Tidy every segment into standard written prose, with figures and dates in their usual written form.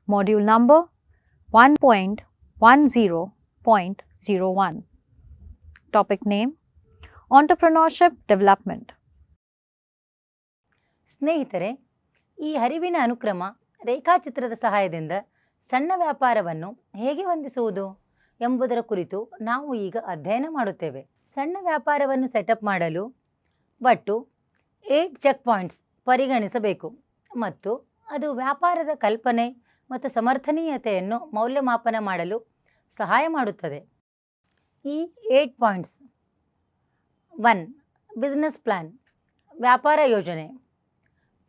Module number 1.10.01. Topic name Entrepreneurship Development. ಸ್ನೇಹಿತರೆ, ಈ ಅರಿವಿನ ಅನುಕ್ರಮ ರೇಖಾಚಿತ್ರದ ಸಹಾಯದಿಂದ ಸಣ್ಣ ವ್ಯಾಪಾರವನ್ನು ಹೇಗೆ ಹೊಂದಿಸುವುದು ಎಂಬುದರ ಕುರಿತು ನಾವು ಈಗ ಅಧ್ಯಯನ ಮಾಡುತ್ತೇವೆ. ಸಣ್ಣ ವ್ಯಾಪಾರವನ್ನು ಸೆಟಪ್ ಮಾಡಲು ಒಟ್ಟು 8 ಚೆಕ್ ಪಾಯಿಂಟ್ಸ್ ಪರಿಗಣಿಸಬೇಕು ಮತ್ತು ಅದು ವ್ಯಾಪಾರದ ಕಲ್ಪನೆ ಮತ್ತು ಸಮರ್ಥನೀಯತೆಯನ್ನು ಮೌಲ್ಯಮಾಪನ ಮಾಡಲು ಸಹಾಯ ಮಾಡುತ್ತದೆ. ಈ 8 ಪಾಯಿಂಟ್ಸ್: 1. ಬಿಸ್ನೆಸ್ ಪ್ಲಾನ್, ವ್ಯಾಪಾರ ಯೋಜನೆ.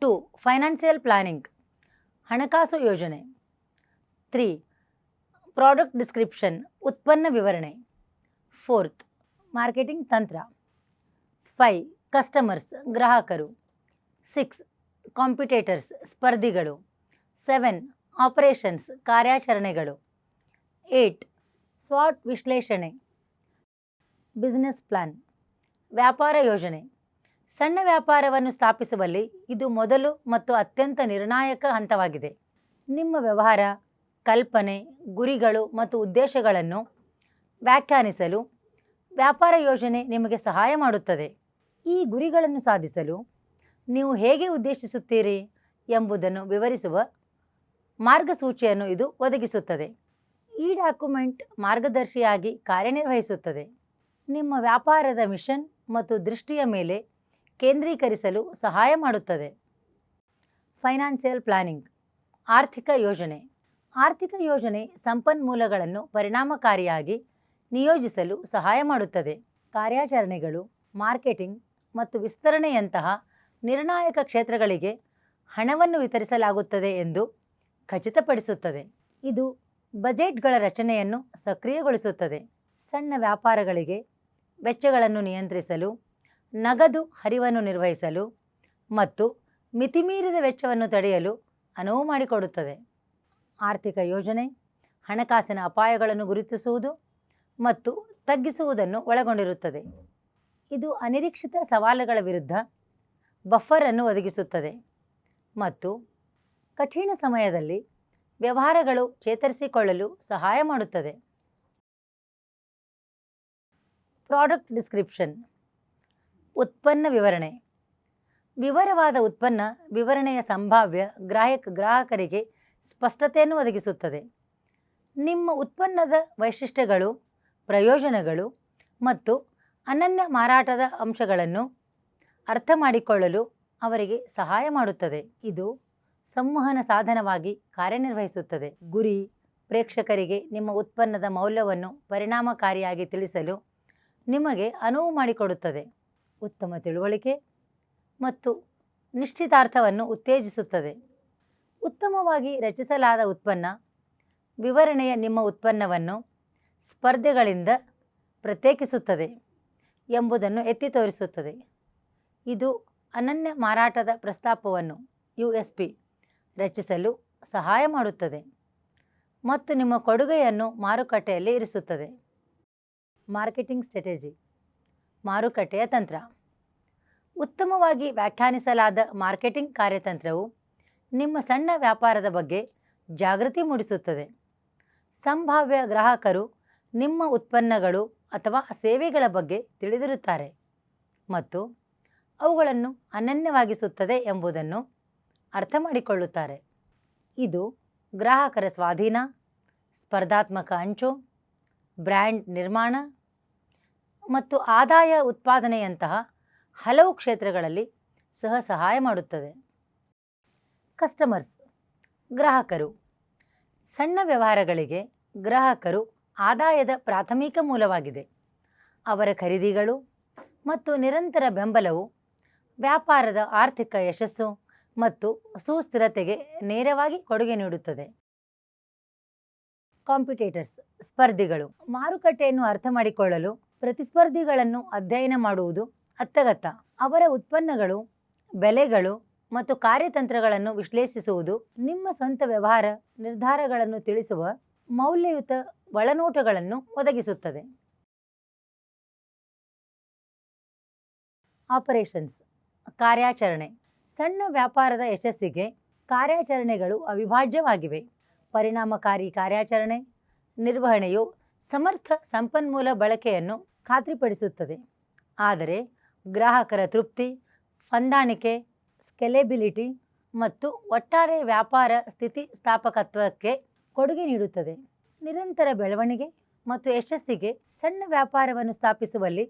2. ಫೈನಾನ್ಷಿಯಲ್ ಪ್ಲಾನಿಂಗ್, ಹಣಕಾಸು ಯೋಜನೆ. 3. ಪ್ರಾಡಕ್ಟ್ ಡಿಸ್ಕ್ರಿಪ್ಷನ್, ಉತ್ಪನ್ನ ವಿವರಣೆ. 4th. ಮಾರ್ಕೆಟಿಂಗ್ ತಂತ್ರ. 5. ಕಸ್ಟಮರ್ಸ್, ಗ್ರಾಹಕರು. 6. ಕಾಂಪಿಟೇಟರ್ಸ್, ಸ್ಪರ್ಧಿಗಳು. 7. ಆಪರೇಷನ್ಸ್, ಕಾರ್ಯಾಚರಣೆಗಳು. 8. ಸ್ವಾಟ್ ವಿಶ್ಲೇಷಣೆ. ಬಿಸ್ನೆಸ್ ಪ್ಲಾನ್, ವ್ಯಾಪಾರ ಯೋಜನೆ. ಸಣ್ಣ ವ್ಯಾಪಾರವನ್ನು ಸ್ಥಾಪಿಸುವಲ್ಲಿ ಇದು ಮೊದಲು ಮತ್ತು ಅತ್ಯಂತ ನಿರ್ಣಾಯಕ ಹಂತವಾಗಿದೆ. ನಿಮ್ಮ ವ್ಯವಹಾರ ಕಲ್ಪನೆ, ಗುರಿಗಳು ಮತ್ತು ಉದ್ದೇಶಗಳನ್ನು ವ್ಯಾಖ್ಯಾನಿಸಲು ವ್ಯಾಪಾರ ಯೋಜನೆ ನಿಮಗೆ ಸಹಾಯ ಮಾಡುತ್ತದೆ. ಈ ಗುರಿಗಳನ್ನು ಸಾಧಿಸಲು ನೀವು ಹೇಗೆ ಉದ್ದೇಶಿಸುತ್ತೀರಿ ಎಂಬುದನ್ನು ವಿವರಿಸುವ ಮಾರ್ಗಸೂಚಿಯನ್ನು ಇದು ಒದಗಿಸುತ್ತದೆ. ಈ ಡಾಕ್ಯುಮೆಂಟ್ ಮಾರ್ಗದರ್ಶಿಯಾಗಿ ಕಾರ್ಯನಿರ್ವಹಿಸುತ್ತದೆ, ನಿಮ್ಮ ವ್ಯಾಪಾರದ ಮಿಷನ್ ಮತ್ತು ದೃಷ್ಟಿಯ ಮೇಲೆ ಕೇಂದ್ರೀಕರಿಸಲು ಸಹಾಯ ಮಾಡುತ್ತದೆ. ಫೈನಾನ್ಷಿಯಲ್ ಪ್ಲಾನಿಂಗ್, ಆರ್ಥಿಕ ಯೋಜನೆ. ಆರ್ಥಿಕ ಯೋಜನೆ ಸಂಪನ್ಮೂಲಗಳನ್ನು ಪರಿಣಾಮಕಾರಿಯಾಗಿ ನಿಯೋಜಿಸಲು ಸಹಾಯ ಮಾಡುತ್ತದೆ. ಕಾರ್ಯಾಚರಣೆಗಳು, ಮಾರ್ಕೆಟಿಂಗ್ ಮತ್ತು ವಿಸ್ತರಣೆಯಂತಹ ನಿರ್ಣಾಯಕ ಕ್ಷೇತ್ರಗಳಿಗೆ ಹಣವನ್ನು ವಿತರಿಸಲಾಗುತ್ತದೆ ಎಂದು ಖಚಿತಪಡಿಸುತ್ತದೆ. ಇದು ಬಜೆಟ್ಗಳ ರಚನೆಯನ್ನು ಸಕ್ರಿಯಗೊಳಿಸುತ್ತದೆ. ಸಣ್ಣ ವ್ಯಾಪಾರಗಳಿಗೆ ವೆಚ್ಚಗಳನ್ನು ನಿಯಂತ್ರಿಸಲು, ನಗದು ಹರಿವನ್ನು ನಿರ್ವಹಿಸಲು ಮತ್ತು ಮಿತಿಮೀರಿದ ವೆಚ್ಚವನ್ನು ತಡೆಯಲು ಅನುವು ಮಾಡಿಕೊಡುತ್ತದೆ. ಆರ್ಥಿಕ ಯೋಜನೆ ಹಣಕಾಸಿನ ಅಪಾಯಗಳನ್ನು ಗುರುತಿಸುವುದು ಮತ್ತು ತಗ್ಗಿಸುವುದನ್ನು ಒಳಗೊಂಡಿರುತ್ತದೆ. ಇದು ಅನಿರೀಕ್ಷಿತ ಸವಾಲುಗಳ ವಿರುದ್ಧ ಬಫರ್ ಅನ್ನು ಒದಗಿಸುತ್ತದೆ ಮತ್ತು ಕಠಿಣ ಸಮಯದಲ್ಲಿ ವ್ಯವಹಾರಗಳು ಚೇತರಿಸಿಕೊಳ್ಳಲು ಸಹಾಯ ಮಾಡುತ್ತದೆ. ಪ್ರಾಡಕ್ಟ್ ಡಿಸ್ಕ್ರಿಪ್ಷನ್, ಉತ್ಪನ್ನ ವಿವರಣೆ. ವಿವರವಾದ ಉತ್ಪನ್ನ ವಿವರಣೆಯ ಸಂಭಾವ್ಯ ಗ್ರಾಹಕರಿಗೆ ಸ್ಪಷ್ಟತೆಯನ್ನು ಒದಗಿಸುತ್ತದೆ. ನಿಮ್ಮ ಉತ್ಪನ್ನದ ವೈಶಿಷ್ಟ್ಯಗಳು, ಪ್ರಯೋಜನಗಳು ಮತ್ತು ಅನನ್ಯ ಮಾರಾಟದ ಅಂಶಗಳನ್ನು ಅರ್ಥ ಮಾಡಿಕೊಳ್ಳಲು ಅವರಿಗೆ ಸಹಾಯ ಮಾಡುತ್ತದೆ. ಇದು ಸಂವಹನ ಸಾಧನವಾಗಿ ಕಾರ್ಯನಿರ್ವಹಿಸುತ್ತದೆ. ಗುರಿ ಪ್ರೇಕ್ಷಕರಿಗೆ ನಿಮ್ಮ ಉತ್ಪನ್ನದ ಮೌಲ್ಯವನ್ನು ಪರಿಣಾಮಕಾರಿಯಾಗಿ ತಿಳಿಸಲು ನಿಮಗೆ ಅನುವು ಮಾಡಿಕೊಡುತ್ತದೆ. ಉತ್ತಮ ತಿಳುವಳಿಕೆ ಮತ್ತು ನಿಶ್ಚಿತಾರ್ಥವನ್ನು ಉತ್ತೇಜಿಸುತ್ತದೆ. ಉತ್ತಮವಾಗಿ ರಚಿಸಲಾದ ಉತ್ಪನ್ನ ವಿವರಣೆಯ ನಿಮ್ಮ ಉತ್ಪನ್ನವನ್ನು ಸ್ಪರ್ಧೆಗಳಿಂದ ಪ್ರತ್ಯೇಕಿಸುತ್ತದೆ ಎಂಬುದನ್ನು ಎತ್ತಿ ತೋರಿಸುತ್ತದೆ. ಇದು ಅನನ್ಯ ಮಾರಾಟದ ಪ್ರಸ್ತಾಪವನ್ನು USP ರಚಿಸಲು ಸಹಾಯ ಮಾಡುತ್ತದೆ ಮತ್ತು ನಿಮ್ಮ ಕೊಡುಗೆಯನ್ನು ಮಾರುಕಟ್ಟೆಯಲ್ಲಿ ಇರಿಸುತ್ತದೆ. ಮಾರ್ಕೆಟಿಂಗ್ ಸ್ಟ್ರಾಟಜಿ, ಮಾರುಕಟ್ಟೆಯ ತಂತ್ರ. ಉತ್ತಮವಾಗಿ ವ್ಯಾಖ್ಯಾನಿಸಲಾದ ಮಾರ್ಕೆಟಿಂಗ್ ಕಾರ್ಯತಂತ್ರವು ನಿಮ್ಮ ಸಣ್ಣ ವ್ಯಾಪಾರದ ಬಗ್ಗೆ ಜಾಗೃತಿ ಮೂಡಿಸುತ್ತದೆ. ಸಂಭಾವ್ಯ ಗ್ರಾಹಕರು ನಿಮ್ಮ ಉತ್ಪನ್ನಗಳು ಅಥವಾ ಸೇವೆಗಳ ಬಗ್ಗೆ ತಿಳಿದಿರುತ್ತಾರೆ ಮತ್ತು ಅವುಗಳನ್ನು ಅನನ್ಯವಾಗಿಸುತ್ತದೆ ಎಂಬುದನ್ನು ಅರ್ಥ ಮಾಡಿಕೊಳ್ಳುತ್ತಾರೆ. ಇದು ಗ್ರಾಹಕರ ಸ್ವಾಧೀನ, ಸ್ಪರ್ಧಾತ್ಮಕ ಅಂಚು, ಬ್ರ್ಯಾಂಡ್ ನಿರ್ಮಾಣ ಮತ್ತು ಆದಾಯ ಉತ್ಪಾದನೆಯಂತಹ ಹಲವು ಕ್ಷೇತ್ರಗಳಲ್ಲಿ ಸಹಾಯ ಮಾಡುತ್ತದೆ. ಕಸ್ಟಮರ್ಸ್, ಗ್ರಾಹಕರು. ಸಣ್ಣ ವ್ಯವಹಾರಗಳಿಗೆ ಗ್ರಾಹಕರು ಆದಾಯದ ಪ್ರಾಥಮಿಕ ಮೂಲವಾಗಿದೆ. ಅವರ ಖರೀದಿಗಳು ಮತ್ತು ನಿರಂತರ ಬೆಂಬಲವು ವ್ಯಾಪಾರದ ಆರ್ಥಿಕ ಯಶಸ್ಸು ಮತ್ತು ಸುಸ್ಥಿರತೆಗೆ ನೇರವಾಗಿ ಕೊಡುಗೆ ನೀಡುತ್ತದೆ. ಕಾಂಪಿಟೇಟರ್ಸ್, ಸ್ಪರ್ಧಿಗಳು. ಮಾರುಕಟ್ಟೆಯನ್ನು ಅರ್ಥ ಮಾಡಿಕೊಳ್ಳಲು ಪ್ರತಿಸ್ಪರ್ಧಿಗಳನ್ನು ಅಧ್ಯಯನ ಮಾಡುವುದು ಅತ್ಯಗತ್ಯ. ಅವರ ಉತ್ಪನ್ನಗಳು, ಬೆಲೆಗಳು ಮತ್ತು ಕಾರ್ಯತಂತ್ರಗಳನ್ನು ವಿಶ್ಲೇಷಿಸುವುದು ನಿಮ್ಮ ಸ್ವಂತ ವ್ಯವಹಾರ ನಿರ್ಧಾರಗಳನ್ನು ತಿಳಿಸುವ ಮೌಲ್ಯಯುತ ಒಳನೋಟಗಳನ್ನು ಒದಗಿಸುತ್ತದೆ. ಆಪರೇಷನ್ಸ್, ಕಾರ್ಯಾಚರಣೆ. ಸಣ್ಣ ವ್ಯಾಪಾರದ ಯಶಸ್ಸಿಗೆ ಕಾರ್ಯಾಚರಣೆಗಳು ಅವಿಭಾಜ್ಯವಾಗಿವೆ. ಪರಿಣಾಮಕಾರಿ ಕಾರ್ಯಾಚರಣೆ ನಿರ್ವಹಣೆಯು ಸಮರ್ಥ ಸಂಪನ್ಮೂಲ ಬಳಕೆಯನ್ನು ಖಾತ್ರಿಪಡಿಸುತ್ತದೆ. ಆದರೆ ಗ್ರಾಹಕರ ತೃಪ್ತಿ, ಹೊಂದಾಣಿಕೆ, ಸ್ಕೇಲೆಬಿಲಿಟಿ ಮತ್ತು ಒಟ್ಟಾರೆ ವ್ಯಾಪಾರ ಸ್ಥಿತಿಸ್ಥಾಪಕತ್ವಕ್ಕೆ ಕೊಡುಗೆ ನೀಡುತ್ತದೆ. ನಿರಂತರ ಬೆಳವಣಿಗೆ ಮತ್ತು ಯಶಸ್ಸಿಗೆ ಸಣ್ಣ ವ್ಯಾಪಾರವನ್ನು ಸ್ಥಾಪಿಸುವಲ್ಲಿ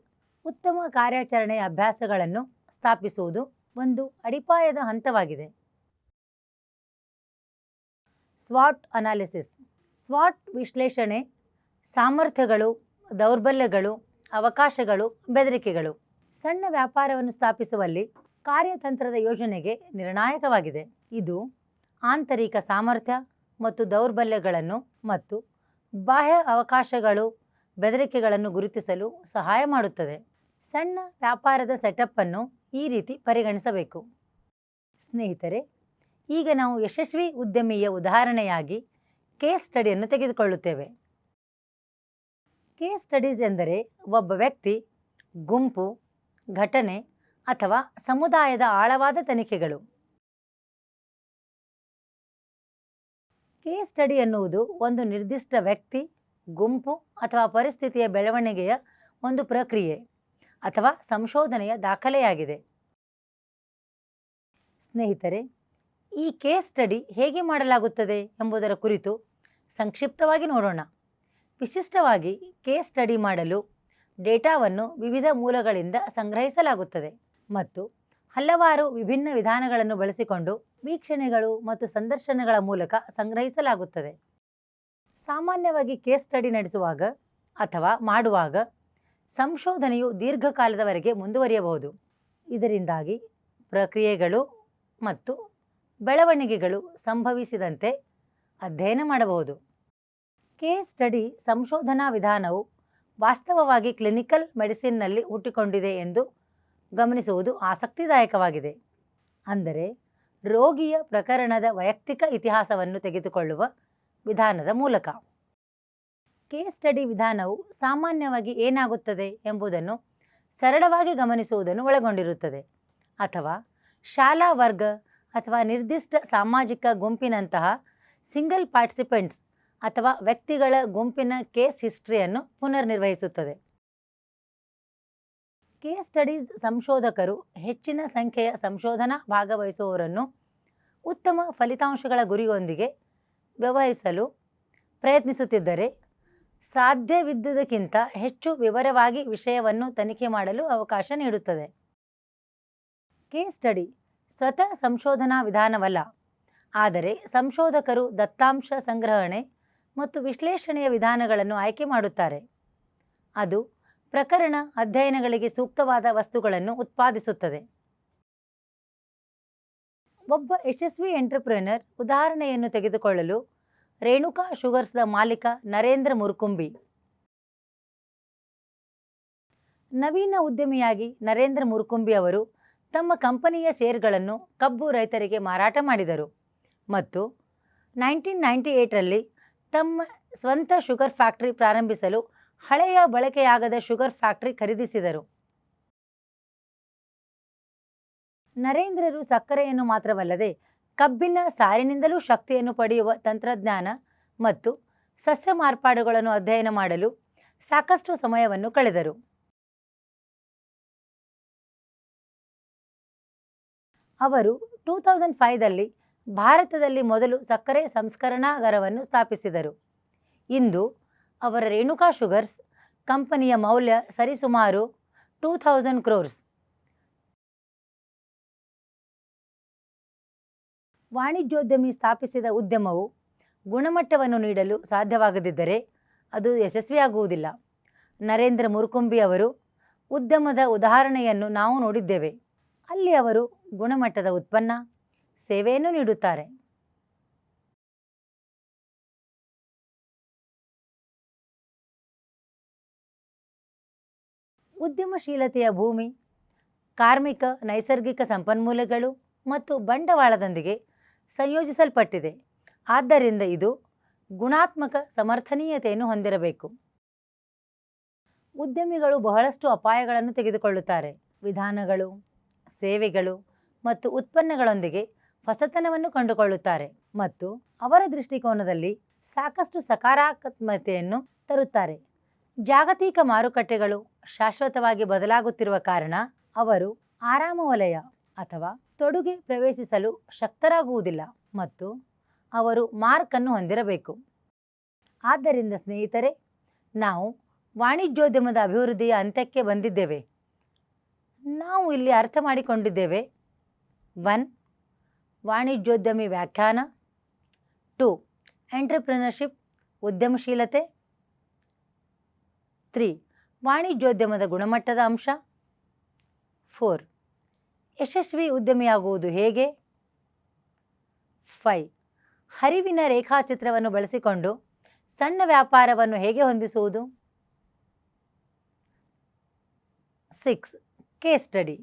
ಉತ್ತಮ ಕಾರ್ಯಾಚರಣೆಯ ಅಭ್ಯಾಸಗಳನ್ನು ಸ್ಥಾಪಿಸುವುದು ಒಂದು ಅಡಿಪಾಯದ ಹಂತವಾಗಿದೆ. ಸ್ವಾಟ್ ಅನಾಲಿಸಿಸ್. ಸ್ವಾಟ್ ವಿಶ್ಲೇಷಣೆ ಸಾಮರ್ಥ್ಯಗಳು, ದೌರ್ಬಲ್ಯಗಳು, ಅವಕಾಶಗಳು, ಬೆದರಿಕೆಗಳು ಸಣ್ಣ ವ್ಯಾಪಾರವನ್ನು ಸ್ಥಾಪಿಸುವಲ್ಲಿ ಕಾರ್ಯತಂತ್ರದ ಯೋಜನೆಗೆ ನಿರ್ಣಾಯಕವಾಗಿದೆ. ಇದು ಆಂತರಿಕ ಸಾಮರ್ಥ್ಯ ಮತ್ತು ದೌರ್ಬಲ್ಯಗಳನ್ನು ಮತ್ತು ಬಾಹ್ಯ ಅವಕಾಶಗಳು, ಬೆದರಿಕೆಗಳನ್ನು ಗುರುತಿಸಲು ಸಹಾಯ ಮಾಡುತ್ತದೆ. ಸಣ್ಣ ವ್ಯಾಪಾರದ ಸೆಟಪ್ಪನ್ನು ಈ ರೀತಿ ಪರಿಗಣಿಸಬೇಕು. ಸ್ನೇಹಿತರೆ, ಈಗ ನಾವು ಯಶಸ್ವಿ ಉದ್ಯಮಿಯ ಉದಾಹರಣೆಯಾಗಿ ಕೇಸ್ ಸ್ಟಡಿಯನ್ನು ತೆಗೆದುಕೊಳ್ಳುತ್ತೇವೆ. ಕೇಸ್ ಸ್ಟಡೀಸ್ ಎಂದರೆ ಒಬ್ಬ ವ್ಯಕ್ತಿ, ಗುಂಪು, ಘಟನೆ ಅಥವಾ ಸಮುದಾಯದ ಆಳವಾದ ತನಿಖೆಗಳು. ಕೇಸ್ ಸ್ಟಡಿ ಎನ್ನುವುದು ಒಂದು ನಿರ್ದಿಷ್ಟ ವ್ಯಕ್ತಿ, ಗುಂಪು ಅಥವಾ ಪರಿಸ್ಥಿತಿಯ ಬೆಳವಣಿಗೆಯ ಒಂದು ಪ್ರಕ್ರಿಯೆ ಅಥವಾ ಸಂಶೋಧನೆಯ ದಾಖಲೆಯಾಗಿದೆ. ಸ್ನೇಹಿತರೆ, ಈ ಕೇಸ್ ಸ್ಟಡಿ ಹೇಗೆ ಮಾಡಲಾಗುತ್ತದೆ ಎಂಬುದರ ಕುರಿತು ಸಂಕ್ಷಿಪ್ತವಾಗಿ ನೋಡೋಣ. ವಿಶಿಷ್ಟವಾಗಿ ಕೇಸ್ ಸ್ಟಡಿ ಮಾಡಲು ಡೇಟಾವನ್ನು ವಿವಿಧ ಮೂಲಗಳಿಂದ ಸಂಗ್ರಹಿಸಲಾಗುತ್ತದೆ ಮತ್ತು ಹಲವಾರು ವಿಭಿನ್ನ ವಿಧಾನಗಳನ್ನು ಬಳಸಿಕೊಂಡು ವೀಕ್ಷಣೆಗಳು ಮತ್ತು ಸಂದರ್ಶನಗಳ ಮೂಲಕ ಸಂಗ್ರಹಿಸಲಾಗುತ್ತದೆ. ಸಾಮಾನ್ಯವಾಗಿ ಕೇಸ್ ಸ್ಟಡಿ ನಡೆಸುವಾಗ ಅಥವಾ ಮಾಡುವಾಗ ಸಂಶೋಧನೆಯು ದೀರ್ಘಕಾಲದವರೆಗೆ ಮುಂದುವರಿಯಬಹುದು. ಇದರಿಂದಾಗಿ ಪ್ರಕ್ರಿಯೆಗಳು ಮತ್ತು ಬೆಳವಣಿಗೆಗಳು ಸಂಭವಿಸಿದಂತೆ ಅಧ್ಯಯನ ಮಾಡಬಹುದು. ಕೇಸ್ ಸ್ಟಡಿ ಸಂಶೋಧನಾ ವಿಧಾನವು ವಾಸ್ತವವಾಗಿ ಕ್ಲಿನಿಕಲ್ ಮೆಡಿಸಿನ್ನಲ್ಲಿ ಹುಟ್ಟಿಕೊಂಡಿದೆ ಎಂದು ಗಮನಿಸುವುದು ಆಸಕ್ತಿದಾಯಕವಾಗಿದೆ. ಅಂದರೆ ರೋಗಿಯ ಪ್ರಕರಣದ ವೈಯಕ್ತಿಕ ಇತಿಹಾಸವನ್ನು ತೆಗೆದುಕೊಳ್ಳುವ ವಿಧಾನದ ಮೂಲಕ. ಕೇಸ್ ಸ್ಟಡಿ ವಿಧಾನವು ಸಾಮಾನ್ಯವಾಗಿ ಏನಾಗುತ್ತದೆ ಎಂಬುದನ್ನು ಸರಳವಾಗಿ ಗಮನಿಸುವುದನ್ನು ಒಳಗೊಂಡಿರುತ್ತದೆ, ಅಥವಾ ಶಾಲಾ ವರ್ಗ ಅಥವಾ ನಿರ್ದಿಷ್ಟ ಸಾಮಾಜಿಕ ಗುಂಪಿನಂತಹ ಸಿಂಗಲ್ ಪಾರ್ಟಿಸಿಪೆಂಟ್ಸ್ ಅಥವಾ ವ್ಯಕ್ತಿಗಳ ಗುಂಪಿನ ಕೇಸ್ ಹಿಸ್ಟ್ರಿಯನ್ನು ಪುನರ್ನಿರ್ವಹಿಸುತ್ತದೆ. ಕೇಸ್ ಸ್ಟಡೀಸ್ ಸಂಶೋಧಕರು ಹೆಚ್ಚಿನ ಸಂಖ್ಯೆಯ ಸಂಶೋಧನಾ ಭಾಗವಹಿಸುವವರನ್ನು ಉತ್ತಮ ಫಲಿತಾಂಶಗಳ ಗುರಿಯೊಂದಿಗೆ ವ್ಯವಹರಿಸಲು ಪ್ರಯತ್ನಿಸುತ್ತಿದ್ದರೆ ಸಾಧ್ಯವಿದ್ದುದಕ್ಕಿಂತ ಹೆಚ್ಚು ವಿವರವಾಗಿ ವಿಷಯವನ್ನು ತನಿಖೆ ಮಾಡಲು ಅವಕಾಶ ನೀಡುತ್ತದೆ. ಕೇಸ್ ಸ್ಟಡಿ ಸ್ವತಃ ಸಂಶೋಧನಾ ವಿಧಾನವಲ್ಲ, ಆದರೆ ಸಂಶೋಧಕರು ದತ್ತಾಂಶ ಸಂಗ್ರಹಣೆ ಮತ್ತು ವಿಶ್ಲೇಷಣೆಯ ವಿಧಾನಗಳನ್ನು ಆಯ್ಕೆ ಮಾಡುತ್ತಾರೆ. ಅದು ಪ್ರಕರಣ ಅಧ್ಯಯನಗಳಿಗೆ ಸೂಕ್ತವಾದ ವಸ್ತುಗಳನ್ನು ಉತ್ಪಾದಿಸುತ್ತದೆ. ಒಬ್ಬ ಯಶಸ್ವಿ ಎಂಟರ್ಪ್ರೆನರ್ ಉದಾಹರಣೆಯನ್ನು ತೆಗೆದುಕೊಳ್ಳಲು ರೇಣುಕಾ ಶುಗರ್ಸ್ದ ಮಾಲೀಕ ನರೇಂದ್ರ ಮುರ್ಕುಂಬಿ. ನವೀನ ಉದ್ಯಮಿಯಾಗಿ ನರೇಂದ್ರ ಮುರ್ಕುಂಬಿ ಅವರು ತಮ್ಮ ಕಂಪನಿಯ ಶೇರ್ಗಳನ್ನು ಕಬ್ಬು ರೈತರಿಗೆ ಮಾರಾಟ ಮಾಡಿದರು ಮತ್ತು 1998ರಲ್ಲಿ ತಮ್ಮ ಸ್ವಂತ ಶುಗರ್ ಫ್ಯಾಕ್ಟರಿ ಪ್ರಾರಂಭಿಸಲು ಹಳೆಯ ಬಳಕೆಯಾಗದ ಶುಗರ್ ಫ್ಯಾಕ್ಟರಿ ಖರೀದಿಸಿದರು. ನರೇಂದ್ರರು ಸಕ್ಕರೆಯನ್ನು ಮಾತ್ರವಲ್ಲದೆ ಕಬ್ಬಿನ ಸಾರಿನಿಂದಲೂ ಶಕ್ತಿಯನ್ನು ಪಡೆಯುವ ತಂತ್ರಜ್ಞಾನ ಮತ್ತು ಸಸ್ಯ ಮಾರ್ಪಾಡುಗಳನ್ನು ಅಧ್ಯಯನ ಮಾಡಲು ಸಾಕಷ್ಟು ಸಮಯವನ್ನು ಕಳೆದರು. ಅವರು 2005ರಲ್ಲಿ ಭಾರತದಲ್ಲಿ ಮೊದಲು ಸಕ್ಕರೆ ಸಂಸ್ಕರಣಾಗಾರವನ್ನು ಸ್ಥಾಪಿಸಿದರು. ಇಂದು ಅವರ ರೇಣುಕಾ ಶುಗರ್ಸ್ ಕಂಪನಿಯ ಮೌಲ್ಯ ಸರಿಸುಮಾರು 2000 crores. ವಾಣಿಜ್ಯೋದ್ಯಮಿ ಸ್ಥಾಪಿಸಿದ ಉದ್ಯಮವು ಗುಣಮಟ್ಟವನ್ನು ನೀಡಲು ಸಾಧ್ಯವಾಗದಿದ್ದರೆ ಅದು ಯಶಸ್ವಿಯಾಗುವುದಿಲ್ಲ. ನರೇಂದ್ರ ಮುರ್ಕುಂಬಿ ಅವರು ಉದ್ಯಮದ ಉದಾಹರಣೆಯನ್ನು ನಾವು ನೋಡಿದ್ದೇವೆ. ಅಲ್ಲಿ ಅವರು ಗುಣಮಟ್ಟದ ಉತ್ಪನ್ನ, ಸೇವೆಯನ್ನು ನೀಡುತ್ತಾರೆ. ಉದ್ಯಮಶೀಲತೆಯ ಭೂಮಿ, ಕಾರ್ಮಿಕ, ನೈಸರ್ಗಿಕ ಸಂಪನ್ಮೂಲಗಳು ಮತ್ತು ಬಂಡವಾಳದೊಂದಿಗೆ ಸಂಯೋಜಿಸಲ್ಪಟ್ಟಿದೆ. ಆದ್ದರಿಂದ ಇದು ಗುಣಾತ್ಮಕ ಸಮರ್ಥನೀಯತೆಯನ್ನು ಹೊಂದಿರಬೇಕು. ಉದ್ಯಮಿಗಳು ಬಹಳಷ್ಟು ಅಪಾಯಗಳನ್ನು ತೆಗೆದುಕೊಳ್ಳುತ್ತಾರೆ. ವಿಧಾನಗಳು, ಸೇವೆಗಳು ಮತ್ತು ಉತ್ಪನ್ನಗಳೊಂದಿಗೆ ಹೊಸತನವನ್ನು ಕಂಡುಕೊಳ್ಳುತ್ತಾರೆ ಮತ್ತು ಅವರ ದೃಷ್ಟಿಕೋನದಲ್ಲಿ ಸಾಕಷ್ಟು ಸಕಾರಾತ್ಮಕತೆಯನ್ನು ತರುತ್ತಾರೆ. ಜಾಗತಿಕ ಮಾರುಕಟ್ಟೆಗಳು ಶಾಶ್ವತವಾಗಿ ಬದಲಾಗುತ್ತಿರುವ ಕಾರಣ ಅವರು ಆರಾಮ ವಲಯ ಅಥವಾ ತೊಡುಗೆ ಪ್ರವೇಶಿಸಲು ಶಕ್ತರಾಗುವುದಿಲ್ಲ ಮತ್ತು ಅವರು ಮಾರ್ಕನ್ನು ಹೊಂದಿರಬೇಕು. ಆದ್ದರಿಂದ ಸ್ನೇಹಿತರೆ, ನಾವು ವಾಣಿಜ್ಯೋದ್ಯಮದ ಅಭಿವೃದ್ಧಿಯ ಅಂತ್ಯಕ್ಕೆ ಬಂದಿದ್ದೇವೆ. ನಾವು ಇಲ್ಲಿ ಅರ್ಥ ಮಾಡಿಕೊಂಡಿದ್ದೇವೆ: 1. ವಾಣಿಜ್ಯೋದ್ಯಮಿ ವ್ಯಾಖ್ಯಾನ. 2. ಎಂಟರ್ಪ್ರಿನರ್ಶಿಪ್ ಉದ್ಯಮಶೀಲತೆ. 3. ವಾಣಿಜ್ಯೋದ್ಯಮದ ಗುಣಮಟ್ಟದ ಅಂಶ. 4. ಯಶಸ್ವಿ ಉದ್ಯಮಿಯಾಗುವುದು ಹೇಗೆ. 5. ಹರಿವಿನ ರೇಖಾಚಿತ್ರವನ್ನು ಬಳಸಿಕೊಂಡು ಸಣ್ಣ ವ್ಯಾಪಾರವನ್ನು ಹೇಗೆ ಹೊಂದಿಸುವುದು. 6. Case study.